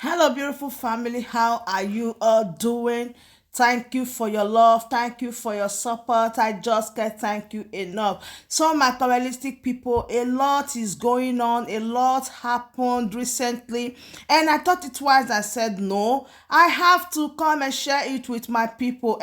Hello, beautiful family. How are you all doing? Thank you for your love. Thank you for your support. I just can't thank you enough. So, my materialistic people, a lot is going on. A lot happened recently. And I thought it was, I said, no, I have to come and share it with my people.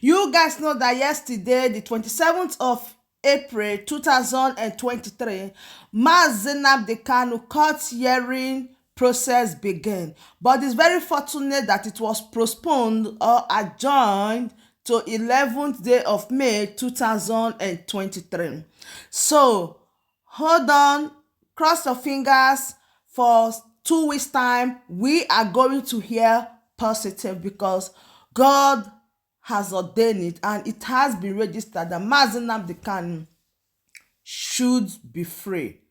You guys know that yesterday, the 27th of April 2023, Mnk'S Nnamdi Kanu court hearing process began, but it's very fortunate that it was postponed or adjourned to 11th day of May 2023. So hold on, cross your fingers. For 2 weeks time we are going to hear positive, because God has ordained it and it has been registered that Mnk'S Nnamdi Kanu should be free,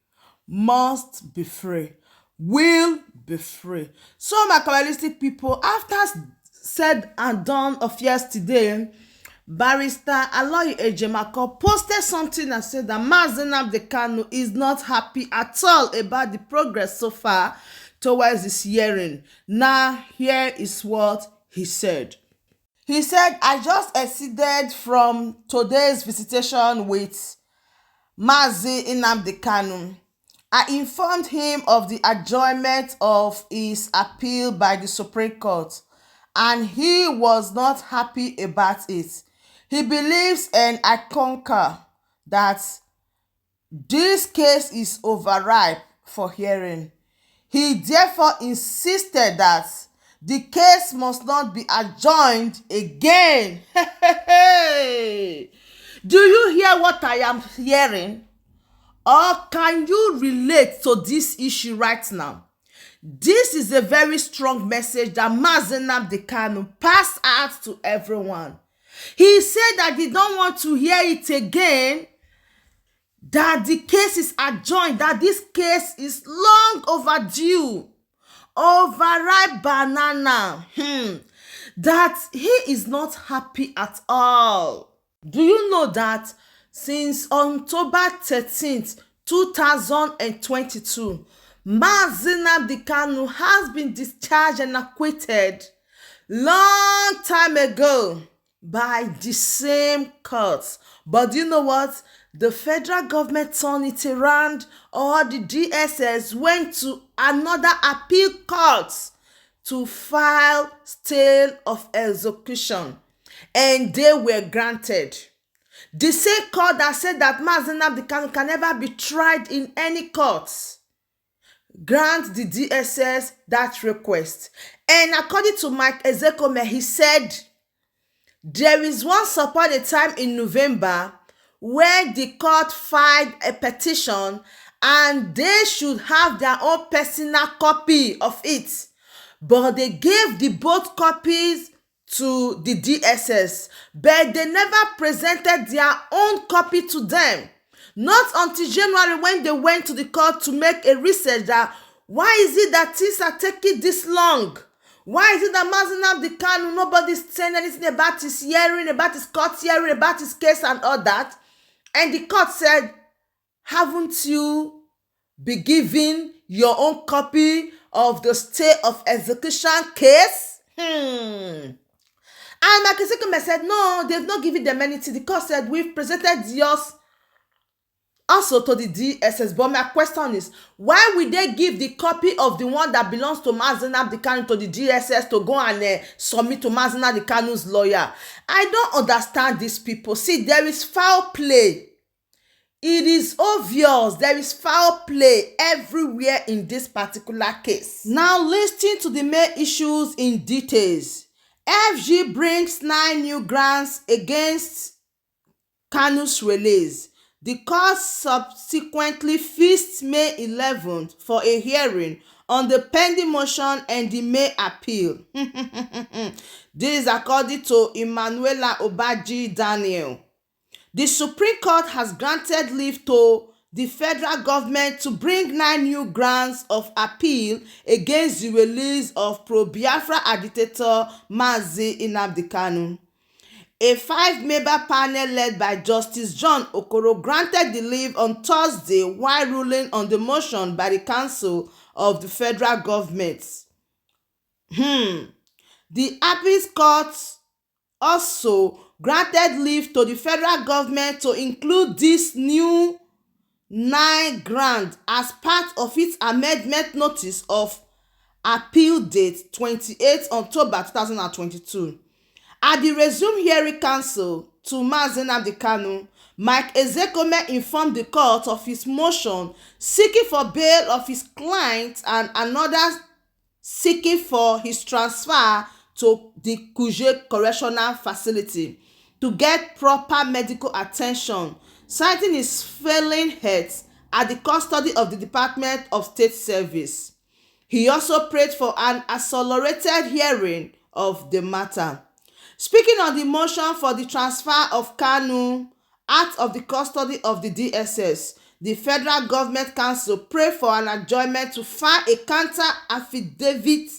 must be free, will be free. So, my capitalistic people, after said and done of yesterday, Barrister Aloy Ejemako posted something and said that Mnk'S Nnamdi Kanu is not happy at all about the progress so far towards this hearing. Now, here is what he said. He said, I just exceeded from today's visitation with Mnk'S Nnamdi Kanu. I informed him of the adjournment of his appeal by the Supreme Court, and he was not happy about it. He believes, and I concur, that this case is overripe for hearing. He therefore insisted that the case must not be adjourned again. Do you hear what I am hearing? Or can you relate to this issue right now? This is a very strong message that Mnk'S Nnamdi Kanu passed out to everyone. He said that they don't want to hear it again, that the case is adjourned, that this case is long overdue, overripe banana, that he is not happy at all. Do you know that since October 13th, 2022, Mnk'S Nnamdi Kanu has been discharged and acquitted long time ago by the same courts. But do you know what? The federal government turned it around, or the DSS went to another appeal court to file stay of execution, and they were granted. The same court that said that Mnk'S Nnamdi Kanu can never be tried in any court grant the DSS that request. And according to Mike Ezekome, he said there is once upon a time in November where the court filed a petition and they should have their own personal copy of it, but they gave the both copies to the DSS, but they never presented their own copy to them. Not until January, when they went to the court to make a research that why is it that things are taking this long? Why is it that Mnk'S Nnamdi Kanu, nobody's saying anything about his hearing, about his court hearing, about his case and all that? And the court said, haven't you been given your own copy of the stay of execution case? And Mike Ezekome said, no, they've not given them anything. The court said, we've presented yours also to the DSS. But my question is, why will they give the copy of the one that belongs to Mnk'S Nnamdi Kanu to the DSS to go and submit to Mnk'S Nnamdi Kanu's lawyer? I don't understand these people. See, there is foul play. It is obvious there is foul play everywhere in this particular case. Now, listening to the main issues in details. FG brings 9 new grounds against Kanu's release. The court subsequently fixed May 11th for a hearing on the pending motion and the May appeal. This is according to Emmanuela Obaji Daniel. The Supreme Court has granted leave to the federal government to bring 9 new grounds of appeal against the release of pro-Biafra agitator Mnk'S Nnamdi Kanu. A 5-member panel led by Justice John Okoro granted the leave on Thursday while ruling on the motion by the Council of the Federal Government. The appeals court also granted leave to the federal government to include this new 9 grand as part of its amendment notice of appeal date 28 October 2022. At the resumed hearing counsel to Mnk'S Nnamdi Kanu, Mnk'S informed the court of his motion seeking for bail of his client and another seeking for his transfer to the Kuje Correctional Facility to get proper medical attention, citing his failing health at the custody of the Department of State Service. He also prayed for an accelerated hearing of the matter. Speaking on the motion for the transfer of Kanu out of the custody of the DSS, the Federal Government Council prayed for an adjournment to file a counter affidavit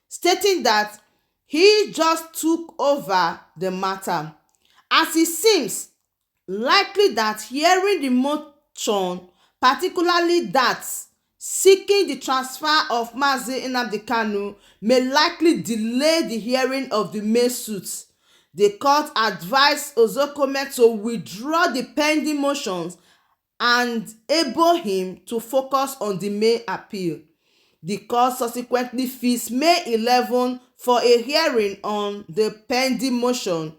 stating that he just took over the matter, as it seems likely that hearing the motion, particularly that seeking the transfer of Mnk'S Nnamdi Kanu, may likely delay the hearing of the May suit. The court advised Ozokome to withdraw the pending motions and enable him to focus on the May appeal. The court subsequently fixed May 11 for a hearing on the pending motion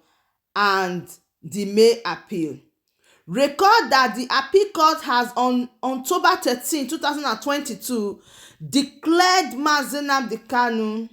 and the May appeal. Recall that the appeal court has on October 13, 2022 declared Mnk'S Nnamdi Kanu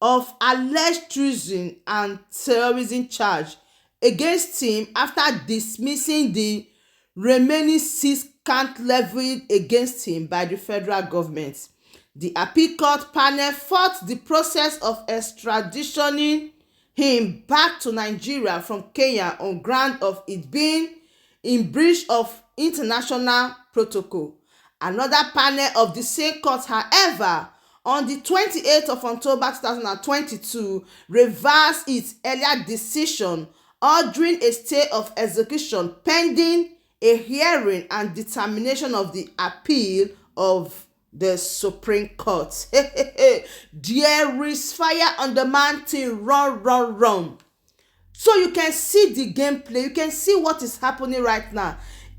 of alleged treason and terrorism charge against him after dismissing the remaining 6 counts levied against him by the federal government. The appeal court panel fought the process of extraditioning him back to Nigeria from Kenya on ground of it being in breach of international protocol. Another panel of the same court, however, on the 28th of October 2022, reversed its earlier decision, ordering a stay of execution pending a hearing and determination of the appeal of the Supreme Court. There is fire on the mountain, run, run, run. So you can see the gameplay, you can see what is happening right now.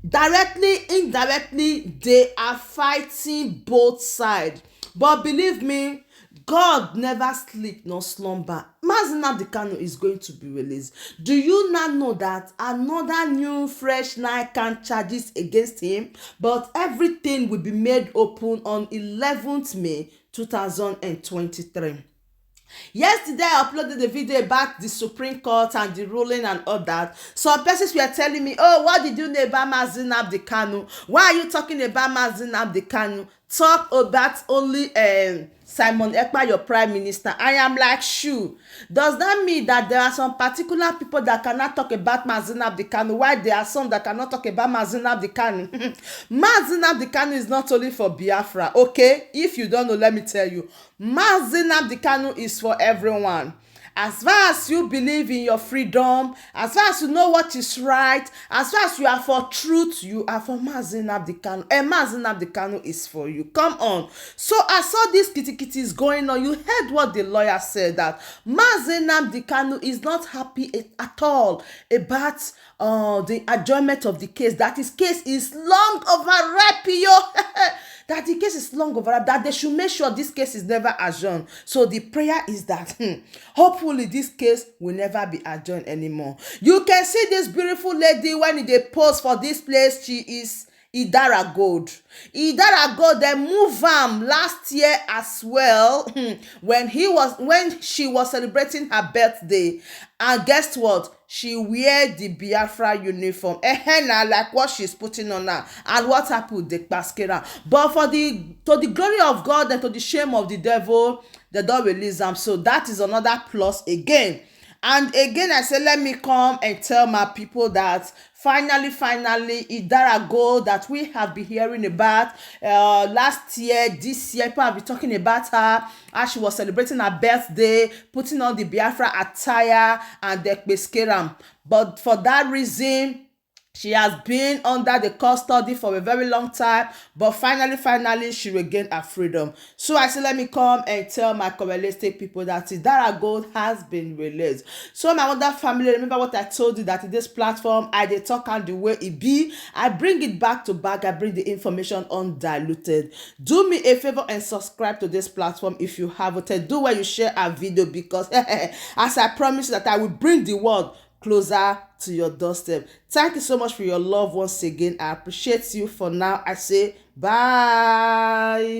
Directly, indirectly, they are fighting both sides. But believe me, God never sleep nor slumber. Mnk'S Nnamdi Kanu is going to be released. Do you not know that another new fresh 9 count charges against him? But everything will be made open on 11th May 2023. Yesterday, I uploaded a video about the Supreme Court and the ruling and all that. Some persons were telling me, oh, what did you know about Mnk'S Nnamdi Kanu? Why are you talking about Mnk'S Nnamdi Kanu? Talk about only Simon Ekpa, your prime minister. I am like, shoo. Does that mean that there are some particular people that cannot talk about Mnk'S Nnamdi Kanu, while there are some that cannot talk about Mnk'S Nnamdi Kanu? Mnk'S Nnamdi Kanu is not only for Biafra, okay? If you don't know, let me tell you. Mnk'S Nnamdi Kanu is for everyone. As far as you believe in your freedom, as far as you know what is right, as far as you are for truth, you are for Mnk'S Nnamdi Kanu. And Mnk'S Nnamdi Kanu is for you. Come on. So I saw this kitty is going on. You heard what the lawyer said, that Mnk'S Nnamdi Kanu is not happy at all about the adjournment of the case. That his case is long overripe, yo. That the case is long overripe, that they should make sure this case is never adjourned. So the prayer is that hopefully this case will never be adjourned anymore. You can see this beautiful lady when they pose for this place. She is Idara Gold. Idara Gold, they move last year as well when she was celebrating her birthday. And guess what? She wear the Biafra uniform. Like what she's putting on now. And what happened? The Baskera. But to the glory of God and to the shame of the devil, they don't release them. So that is another plus again. And again, I say, let me come and tell my people that finally, Idara Gold that we have been hearing about last year, this year, people have been talking about her as she was celebrating her birthday, putting on the Biafra attire and the Peskeram. But for that reason, She has been under the custody for a very long time, but finally, she regained her freedom. So I say, let me come and tell my correlistic people that Idara Gold has been released. So my other family, remember what I told you, that in this platform, I dey talk am the way it be. I bring it back to back. I bring the information undiluted. Do me a favor and subscribe to this platform if you haven't. Do where you share our video, because as I promise that I will bring the word closer to your doorstep. Thank you so much for your love once again. I appreciate you. For now, I say bye.